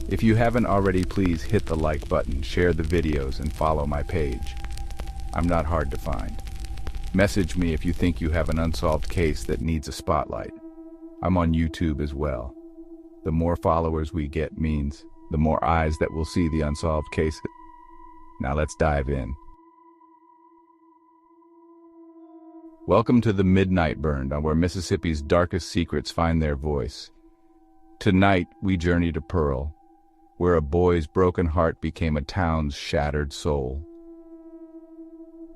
If you haven't already, please hit the like button, share the videos, and follow my page. I'm not hard to find. Message me if you think you have an unsolved case that needs a spotlight. I'm on YouTube as well. The more followers we get means the more eyes that will see the unsolved cases. Now let's dive in. Welcome to the Themidnightburn, where Mississippi's darkest secrets find their voice. Tonight, we journey to Pearl, where a boy's broken heart became a town's shattered soul.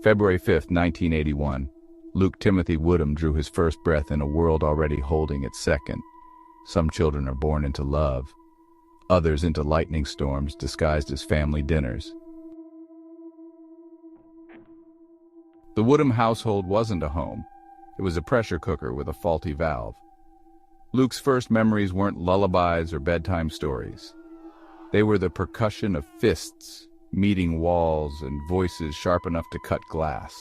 February 5th, 1981, Luke Timothy Woodham drew his first breath in a world already holding its second. Some children are born into love, others into lightning storms disguised as family dinners. The Woodham household wasn't a home. It was a pressure cooker with a faulty valve. Luke's first memories weren't lullabies or bedtime stories. They were the percussion of fists, meeting walls, and voices sharp enough to cut glass.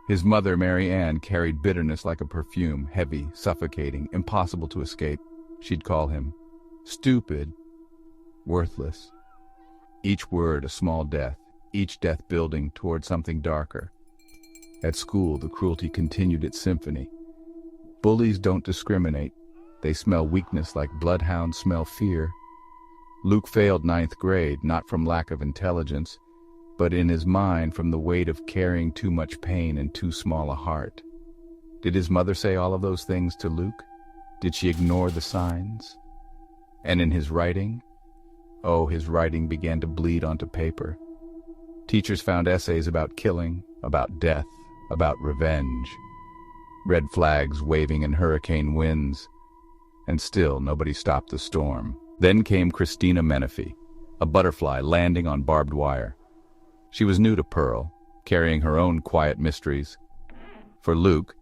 His mother, Mary Ann, carried bitterness like a perfume, heavy, suffocating, impossible to escape. She'd call him stupid, worthless. Each word a small death, each death building toward something darker. At school, the cruelty continued its symphony. Bullies don't discriminate. They smell weakness like bloodhounds smell fear. Luke failed 9th grade, not from lack of intelligence, but in his mind from the weight of carrying too much pain and too small a heart. Did his mother say all of those things to Luke? Did she ignore the signs? And in his writing? Oh, his writing began to bleed onto paper. Teachers found essays about killing, about death, about revenge. Red flags waving in hurricane winds. And still nobody stopped the storm. Then came Christina Menifee, a butterfly landing on barbed wire. She was new to Pearl, carrying her own quiet mysteries. For Luke,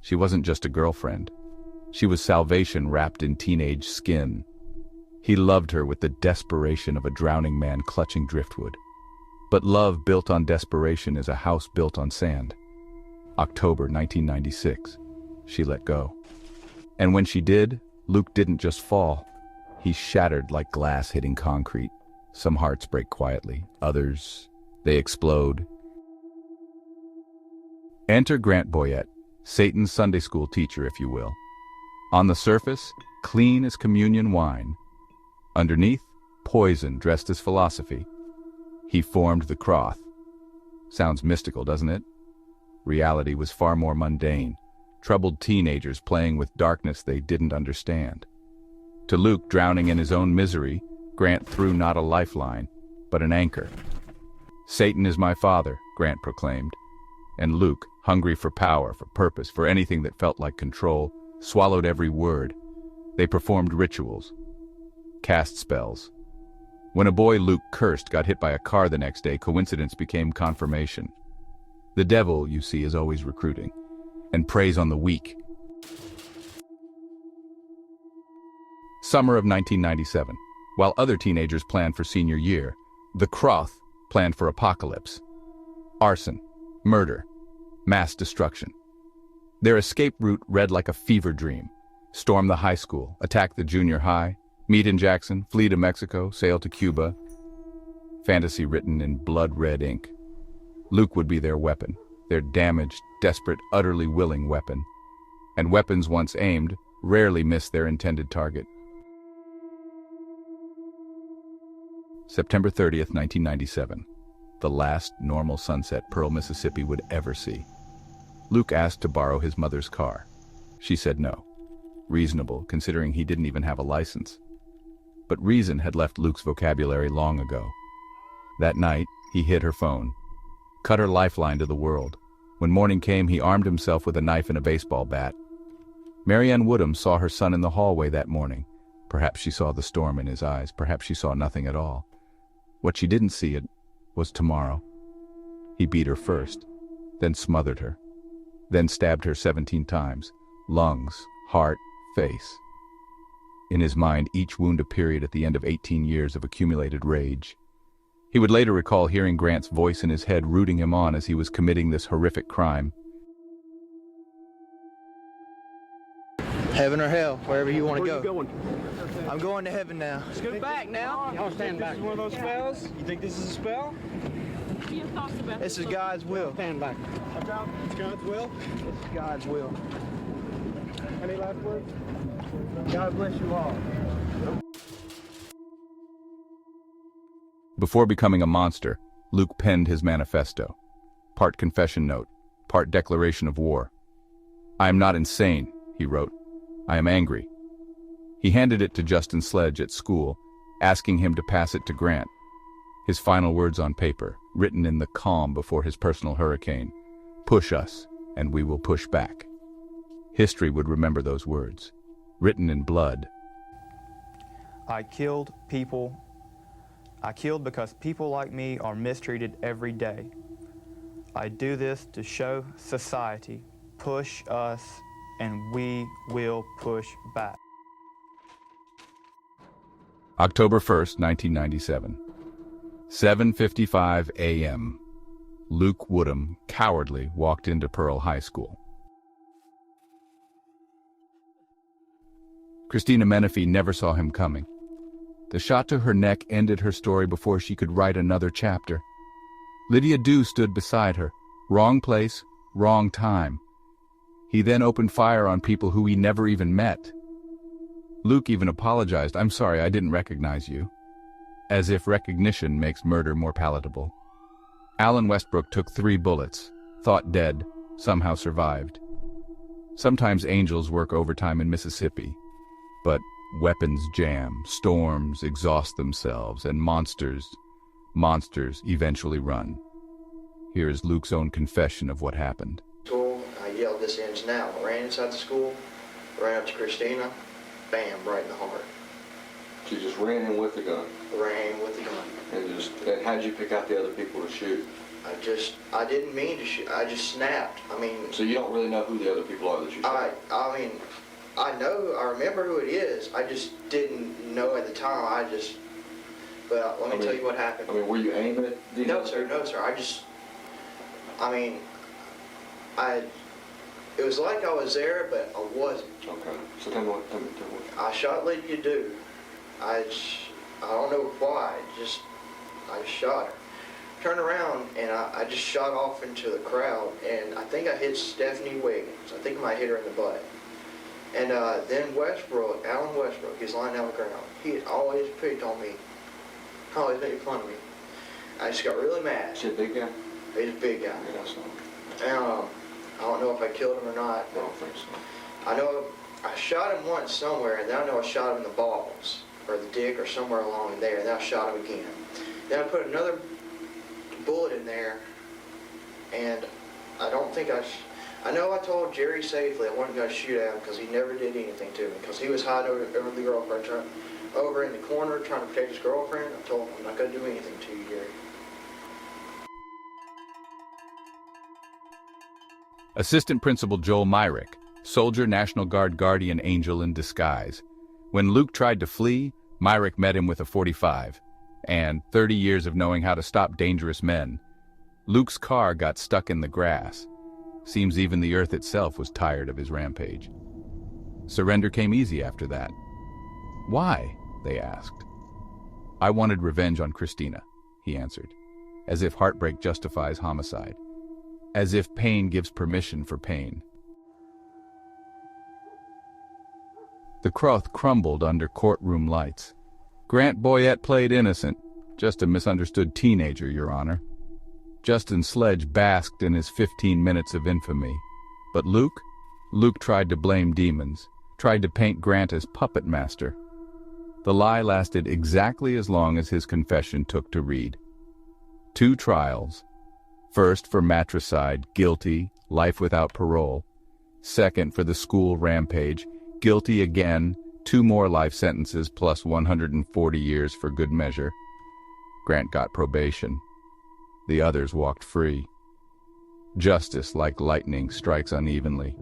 she wasn't just a girlfriend. She was salvation wrapped in teenage skin. He loved her with the desperation of a drowning man clutching driftwood. But love built on desperation is a house built on sand. October 1996, she let go. And when she did, Luke didn't just fall. He shattered like glass hitting concrete. Some hearts break quietly, others, they explode. Enter Grant Boyette, Satan's Sunday school teacher, if you will. On the surface, clean as communion wine. Underneath, poison dressed as philosophy. He formed the Croth. Sounds mystical, doesn't it? Reality was far more mundane. Troubled teenagers playing with darkness they didn't understand. To Luke, drowning in his own misery, Grant threw not a lifeline, but an anchor. Satan is my father, Grant proclaimed. And Luke, hungry for power, for purpose, for anything that felt like control, swallowed every word. They performed rituals, cast spells. When a boy Luke cursed got hit by a car the next day, coincidence became confirmation. The devil, you see, is always recruiting, and preys on the weak. Summer of 1997. While other teenagers planned for senior year, the Croth planned for apocalypse. Arson, murder, mass destruction. Their escape route read like a fever dream. Storm the high school, attack the junior high, meet in Jackson, flee to Mexico, sail to Cuba. Fantasy written in blood-red ink. Luke would be their weapon, their damaged, desperate, utterly willing weapon. And weapons once aimed rarely miss their intended target. September 30th, 1997. The last normal sunset Pearl, Mississippi would ever see. Luke asked to borrow his mother's car. She said no. Reasonable, considering he didn't even have a license. But reason had left Luke's vocabulary long ago. That night, he hid her phone, cut her lifeline to the world. When morning came, he armed himself with a knife and a baseball bat. Mary Ann Woodham saw her son in the hallway that morning. Perhaps she saw the storm in his eyes. Perhaps she saw nothing at all. What she didn't see it was tomorrow. He beat her first, then smothered her, then stabbed her 17 times, lungs, heart, face. In his mind, each wound a period at the end of 18 years of accumulated rage. He would later recall hearing Grant's voice in his head rooting him on as he was committing this horrific crime. Heaven or hell, wherever you want to Where go. you going? I'm going to heaven now. Scoot back now. Y'all stand back. This is one of those spells? You think this is a spell? This is God's will. Stand back. Watch out. It's God's will. This is God's will. Any last words? God bless you all. Before becoming a monster, Luke penned his manifesto. Part confession note, part declaration of war. "I am not insane," he wrote. "I am angry." He handed it to Justin Sledge at school, asking him to pass it to Grant. His final words on paper, written in the calm before his personal hurricane: "Push us, and we will push back." History would remember those words, written in blood. I killed people. I killed because people like me are mistreated every day. I do this to show society, push us, and we will push back. October 1st, 1997. 7:55 a.m. Luke Woodham cowardly walked into Pearl High School. Christina Menifee never saw him coming. The shot to her neck ended her story before she could write another chapter. Lydia Dew stood beside her. Wrong place, wrong time. He then opened fire on people who he never even met. Luke even apologized. "I'm sorry, I didn't recognize you." As if recognition makes murder more palatable. Alan Westbrook took 3 bullets, thought dead, somehow survived. Sometimes angels work overtime in Mississippi, but weapons jam, storms exhaust themselves, and monsters eventually run. Here is Luke's own confession of what happened. I yelled, "This ends now." I ran inside the school, ran up to Christina, bam, right in the heart. So you just ran in with the gun? Ran with the gun. And how did you pick out the other people to shoot? I didn't mean to shoot, I just snapped. So you don't really know who the other people are that you shot? I remember who it is, I just didn't know at the time, but let me tell you what happened. Were you aiming at these? No sir, it was like I was there, but I wasn't. Okay, so tell me what. I shot Lydia Dew. I don't know why, I shot her. Turned around and I just shot off into the crowd, and I think I hit Stephanie Wiggins. I think I might hit her in the butt. And then Alan Westbrook, he's lying down on the ground. He had always picked on me, always made fun of me. I just got really mad. Is he a big guy? He's a big guy. Yeah, so. And I don't know if I killed him or not. I don't think so. I know I shot him once somewhere, and then I know I shot him in the balls, or the dick, or somewhere along in there, and then I shot him again. Then I put another bullet in there, and I don't think I know I told Jerry Safely I wasn't going to shoot at him because he never did anything to me, because he was hiding over the girlfriend, over in the corner trying to protect his girlfriend. I told him, "I'm not going to do anything to you, Jerry." Assistant Principal Joel Myrick, soldier National Guard guardian angel in disguise. When Luke tried to flee, Myrick met him with a .45, and 30 years of knowing how to stop dangerous men. Luke's car got stuck in the grass. Seems even the earth itself was tired of his rampage. Surrender came easy after that. "Why?" they asked. "I wanted revenge on Christina," he answered, as if heartbreak justifies homicide. As if pain gives permission for pain. The Croth crumbled under courtroom lights. Grant Boyette played innocent, just a misunderstood teenager, Your Honor. Justin Sledge basked in his 15 minutes of infamy. But Luke tried to blame demons, tried to paint Grant as puppet master. The lie lasted exactly as long as his confession took to read. 2 trials. First for matricide, guilty, life without parole. Second for the school rampage, guilty again, 2 more life sentences plus 140 years for good measure. Grant got probation. The others walked free. Justice, like lightning, strikes unevenly.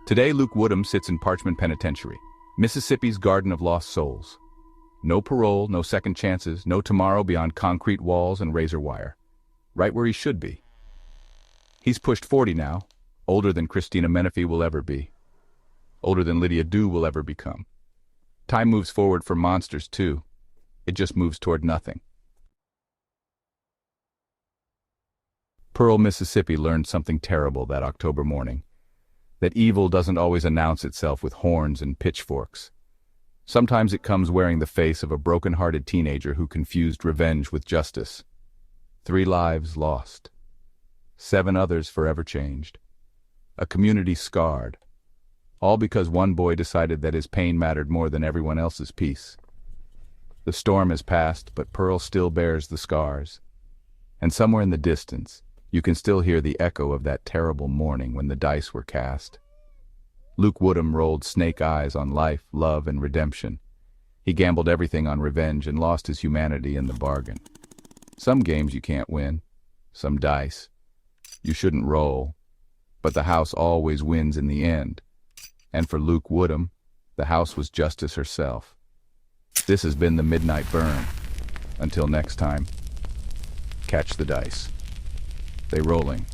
Today, Luke Woodham sits in Parchman Penitentiary, Mississippi's Garden of Lost Souls. No parole, no second chances, no tomorrow beyond concrete walls and razor wire. Right where he should be. He's pushed 40 now, older than Christina Menifee will ever be, older than Lydia Dew will ever become. Time moves forward for monsters, too. It just moves toward nothing. Pearl, Mississippi learned something terrible that October morning. That evil doesn't always announce itself with horns and pitchforks. Sometimes it comes wearing the face of a broken-hearted teenager who confused revenge with justice. 3 lives lost. 7 others forever changed. A community scarred. All because one boy decided that his pain mattered more than everyone else's peace. The storm has passed, but Pearl still bears the scars. And somewhere in the distance, you can still hear the echo of that terrible morning when the dice were cast. Luke Woodham rolled snake eyes on life, love, and redemption. He gambled everything on revenge and lost his humanity in the bargain. Some games you can't win, some dice. You shouldn't roll, but the house always wins in the end. And for Luke Woodham, the house was justice herself. This has been the Midnight Burn. Until next time, catch the dice. They rolling.